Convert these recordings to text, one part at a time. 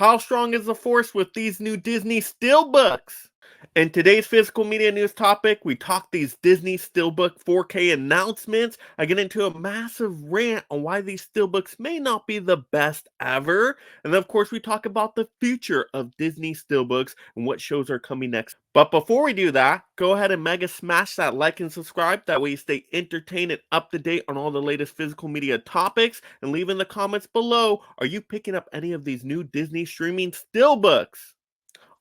How strong is the force with these new Disney Steelbooks? In today's physical media news topic, we talk these Disney Steelbook 4K announcements. I get into a massive rant on why these Steelbooks may not be the best ever. And then, of course, we talk about the future of Disney Steelbooks and what shows are coming next. But before we do that, go ahead and mega smash that like and subscribe. That way you stay entertained and up to date on all the latest physical media topics. And leave in the comments below, are you picking up any of these new Disney streaming Steelbooks?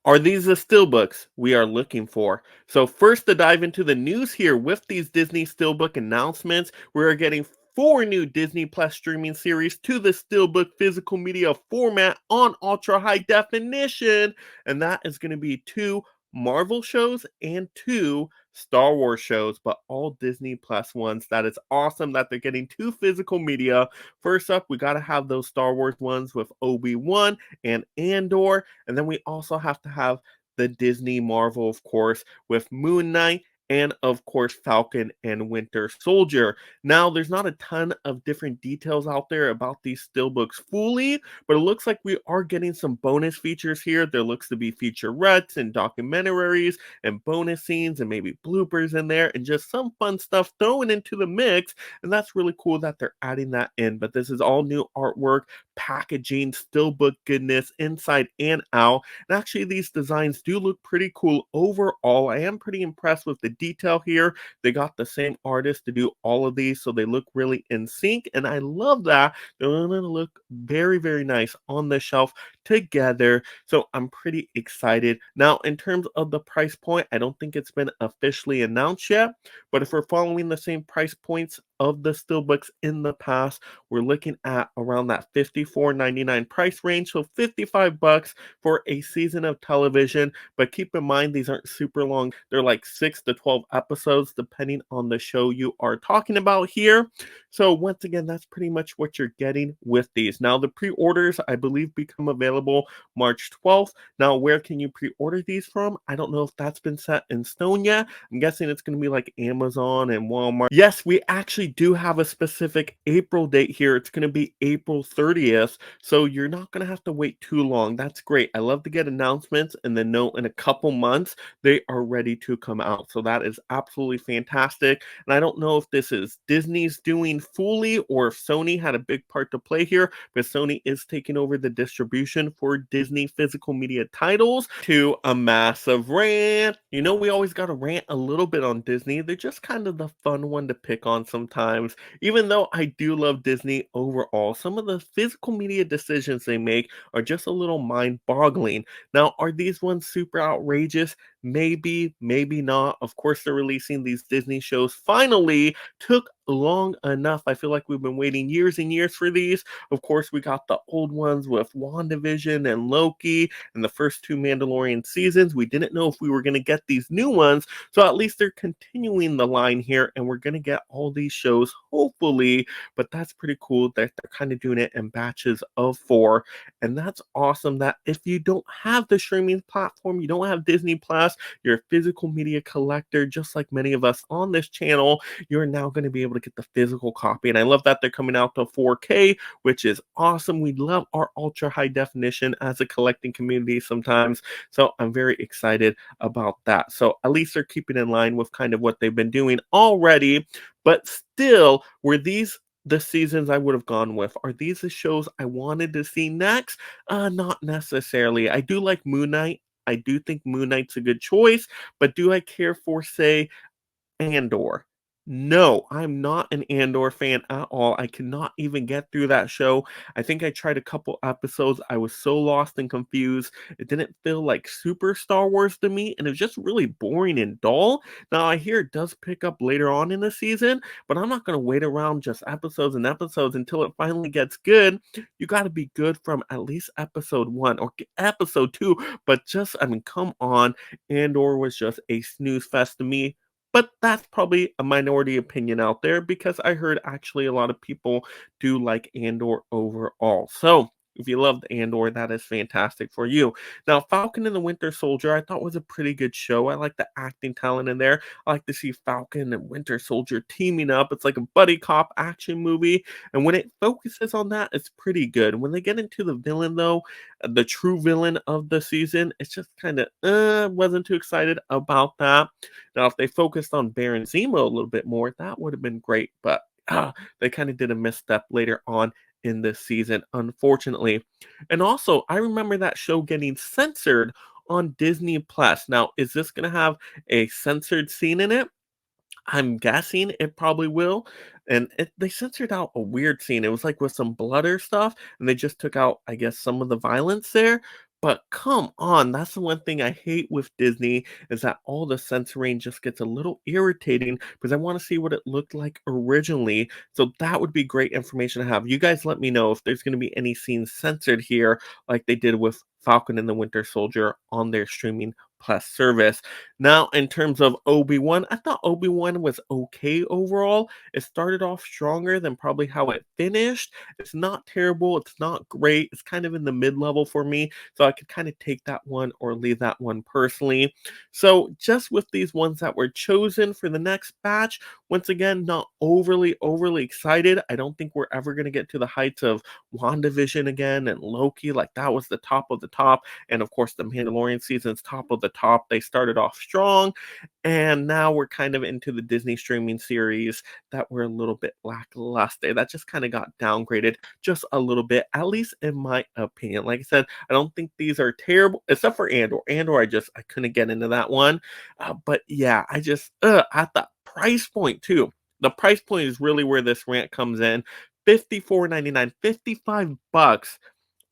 Are these the steelbooks we are looking for? So first, to dive into the news here with these Disney Steelbook announcements, we're getting 4 new Disney Plus streaming series to the Steelbook physical media format on ultra high definition, and that is going to be 2 Marvel shows and 2 Star Wars shows, but all Disney Plus ones. That is awesome that they're getting 2 physical media. First up, we got to have those Star Wars ones with Obi-Wan and Andor. And then we also have to have the Disney Marvel, of course, with Moon Knight and, of course, Falcon and Winter Soldier. Now, there's not a ton of different details out there about these steelbooks fully, but it looks like we are getting some bonus features here. There looks to be featurettes and documentaries and bonus scenes and maybe bloopers in there and just some fun stuff thrown into the mix. And that's really cool that they're adding that in. But this is all new artwork, packaging, steelbook goodness inside and out. And actually, these designs do look pretty cool overall. I am pretty impressed with the detail here. They got the same artist to do all of these, so they look really in sync. And I love that. They're going to look very, very nice on the shelf together. So I'm pretty excited. Now, in terms of the price point, I don't think it's been officially announced yet. But if we're following the same price points of the steelbooks in the past, we're looking at around that $54.99 price range, so $55 for a season of television. But keep in mind, these aren't super long. They're like 6 to 12 episodes, depending on the show you are talking about here. So once again, that's pretty much what you're getting with these. Now, the pre-orders, I believe, become available March 12th. Now, where can you pre-order these from? I don't know if that's been set in stone yet. I'm guessing it's going to be like Amazon and Walmart. Yes, we actually do have a specific April date here. It's going to be April 30th. So you're not going to have to wait too long. That's great. I love to get announcements and then know in a couple months they are ready to come out. So that is absolutely fantastic. And I don't know if this is Disney's doing fully or if Sony had a big part to play here, but Sony is taking over the distribution for Disney physical media titles. To a massive rant. You know, we always got to rant a little bit on Disney. They're just kind of the fun one to pick on sometimes. Even though I do love Disney overall, some of the physical media decisions they make are just a little mind-boggling. Now, are these ones super outrageous? Maybe, maybe not. Of course, they're releasing these Disney shows. Finally, took long enough. I feel like we've been waiting years and years for these. Of course, we got the old ones with WandaVision and Loki and the first 2 Mandalorian seasons. We didn't know if we were going to get these new ones. So at least they're continuing the line here and we're going to get all these shows, hopefully. But that's pretty cool that they're kind of doing it in batches of 4. And that's awesome that if you don't have the streaming platform, you don't have Disney Plus, you're a physical media collector, just like many of us on this channel, you're now going to be able to get the physical copy. And I love that they're coming out to 4K, which is awesome. We love our ultra high definition as a collecting community sometimes. So I'm very excited about that. So at least they're keeping in line with kind of what they've been doing already. But still, were these the seasons I would have gone with? Are these the shows I wanted to see next? Not necessarily. I do like Moon Knight. I do think Moon Knight's a good choice, but do I care for, say, Andor? No, I'm not an Andor fan at all. I cannot even get through that show. I think I tried a couple episodes. I was so lost and confused. It didn't feel like super Star Wars to me, and it was just really boring and dull. Now, I hear it does pick up later on in the season, but I'm not going to wait around just episodes and episodes until it finally gets good. You got to be good from at least episode 1 or episode 2, but just, I mean, come on. Andor was just a snooze fest to me. But that's probably a minority opinion out there because I heard actually a lot of people do like Andor overall. So if you loved Andor, that is fantastic for you. Now, Falcon and the Winter Soldier, I thought was a pretty good show. I like the acting talent in there. I like to see Falcon and Winter Soldier teaming up. It's like a buddy cop action movie, and when it focuses on that, it's pretty good. When they get into the villain, though, the true villain of the season, it's just kind of wasn't too excited about that. Now, if they focused on Baron Zemo a little bit more, that would have been great, but they kind of did a misstep later on in this season, unfortunately. And also, I remember that show getting censored on Disney Plus. Now, is this going to have a censored scene in it? I'm guessing it probably will. And they censored out a weird scene. It was like with some blood or stuff, and they just took out, I guess, some of the violence there. But come on, that's the one thing I hate with Disney is that all the censoring just gets a little irritating because I want to see what it looked like originally. So that would be great information to have. You guys let me know if there's going to be any scenes censored here, like they did with Falcon and the Winter Soldier on their streaming plus service. Now, in terms of Obi-Wan, I thought Obi-Wan was okay overall. It started off stronger than probably how it finished. It's not terrible. It's not great. It's kind of in the mid-level for me. So I could kind of take that one or leave that one personally. So just with these ones that were chosen for the next batch, once again, not overly excited. I don't think we're ever going to get to the heights of WandaVision again and Loki. Like that was the top of the top. And of course, the Mandalorian season's top of the top. They started off strong, and now we're kind of into the Disney streaming series that were a little bit lackluster. That just kind of got downgraded just a little bit, at least in my opinion. Like I said, I don't think these are terrible, except for Andor. Andor, I couldn't get into that one. But yeah, I just at the price point too. The price point is really where this rant comes in. $54.99, $55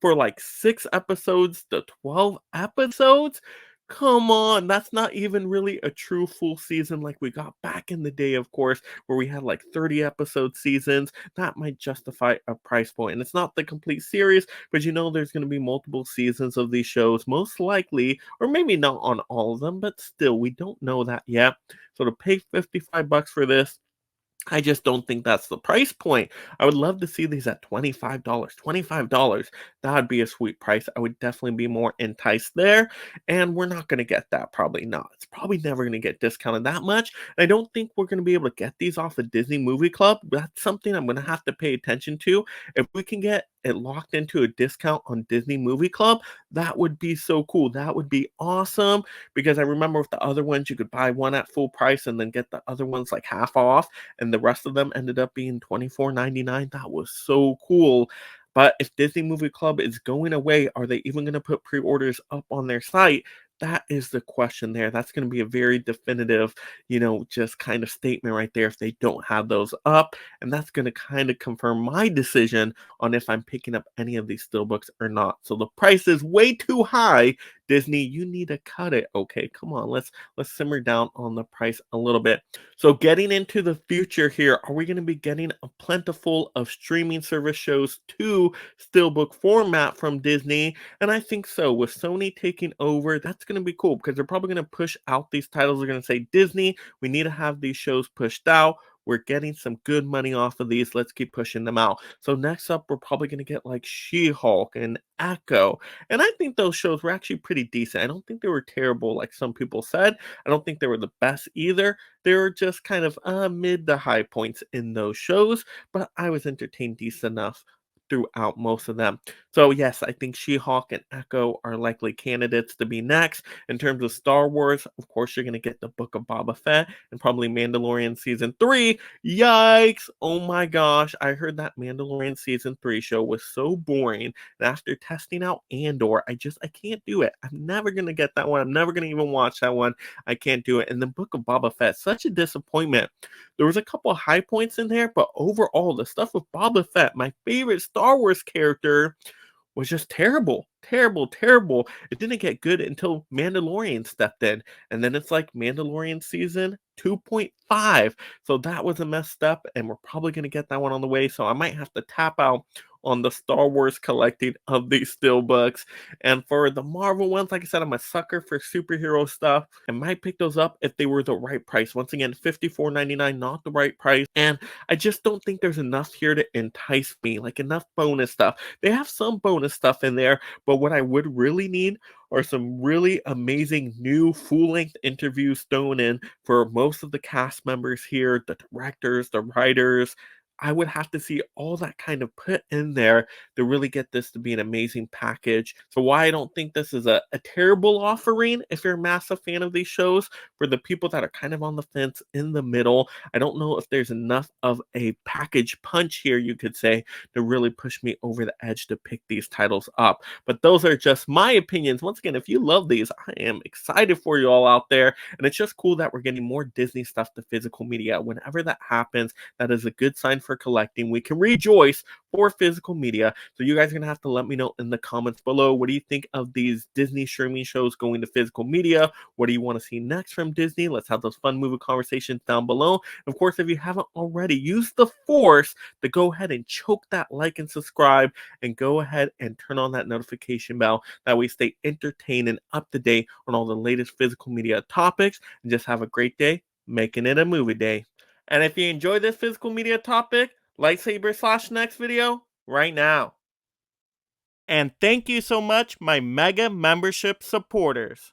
for like 6 episodes to 12 episodes? Come on, that's not even really a true full season like we got back in the day, of course, where we had like 30 episode seasons. That might justify a price point. And it's not the complete series, but you know there's going to be multiple seasons of these shows, most likely, or maybe not on all of them, but still, we don't know that yet. So to pay $55 for this, I just don't think that's the price point. I would love to see these at $25. $25. That would be a sweet price. I would definitely be more enticed there. And we're not going to get that. Probably not. It's probably never going to get discounted that much. I don't think we're going to be able to get these off of Disney Movie Club. That's something I'm going to have to pay attention to. If we can get it locked into a discount on Disney Movie Club, that would be so cool. That would be awesome. Because I remember with the other ones, you could buy one at full price and then get the other ones like half off, and the rest of them ended up being $24.99. That was so cool. But if Disney Movie Club is going away, are they even going to put pre-orders up on their site? That is the question there. That's going to be a very definitive, just kind of statement right there if they don't have those up. And that's going to kind of confirm my decision on if I'm picking up any of these steelbooks or not. So the price is way too high. Disney, you need to cut it. Okay, come on. Let's simmer down on the price a little bit. So getting into the future here, are we going to be getting a plentiful of streaming service shows to steelbook format from Disney? And I think so. With Sony taking over, that's going to be cool because they're probably going to push out these titles. They're going to say, Disney, we need to have these shows pushed out. We're getting some good money off of these. Let's keep pushing them out. So next up, we're probably going to get like She-Hulk and Echo. And I think those shows were actually pretty decent. I don't think they were terrible like some people said. I don't think they were the best either. They were just kind of mid to high points in those shows. But I was entertained decent enough throughout most of them. So yes, I think She-Hulk and Echo are likely candidates to be next. In terms of Star Wars, of course, you're going to get the Book of Boba Fett and probably Mandalorian Season 3. Yikes! Oh my gosh, I heard that Mandalorian Season 3 show was so boring. And after testing out Andor, I can't do it. I'm never going to get that one. I'm never going to even watch that one. I can't do it. And the Book of Boba Fett, such a disappointment. There was a couple of high points in there, but overall, the stuff with Boba Fett, my favorite Star Wars character, was just terrible, terrible, terrible. It didn't get good until Mandalorian stepped in, and then it's like Mandalorian season 2.5. So that was a messed up, and we're probably going to get that one on the way. So I might have to tap out on the Star Wars collecting of these Steelbooks. And for the Marvel ones, like I said, I'm a sucker for superhero stuff and might pick those up if they were the right price. Once again, $54.99, not the right price. And I just don't think there's enough here to entice me, like enough bonus stuff. They have some bonus stuff in there, but what I would really need are some really amazing new full-length interviews thrown in for most of the cast members here, the directors, the writers. I would have to see all that kind of put in there to really get this to be an amazing package. So why I don't think this is a terrible offering if you're a massive fan of these shows. For the people that are kind of on the fence in the middle, I don't know if there's enough of a package punch here, you could say, to really push me over the edge to pick these titles up. But those are just my opinions. Once again, if you love these, I am excited for you all out there. And it's just cool that we're getting more Disney stuff to physical media. Whenever that happens, that is a good sign for collecting. We can rejoice for physical media. So you guys are going to have to let me know in the comments below. What do you think of these Disney streaming shows going to physical media? What do you want to see next from Disney? Let's have those fun movie conversations down below. Of course, if you haven't already, use the force to go ahead and choke that like and subscribe, and go ahead and turn on that notification bell. That way you stay entertained and up to date on all the latest physical media topics. And just have a great day making it a movie day. And if you enjoyed this physical media topic, lightsaber/next video right now. And thank you so much, my mega membership supporters.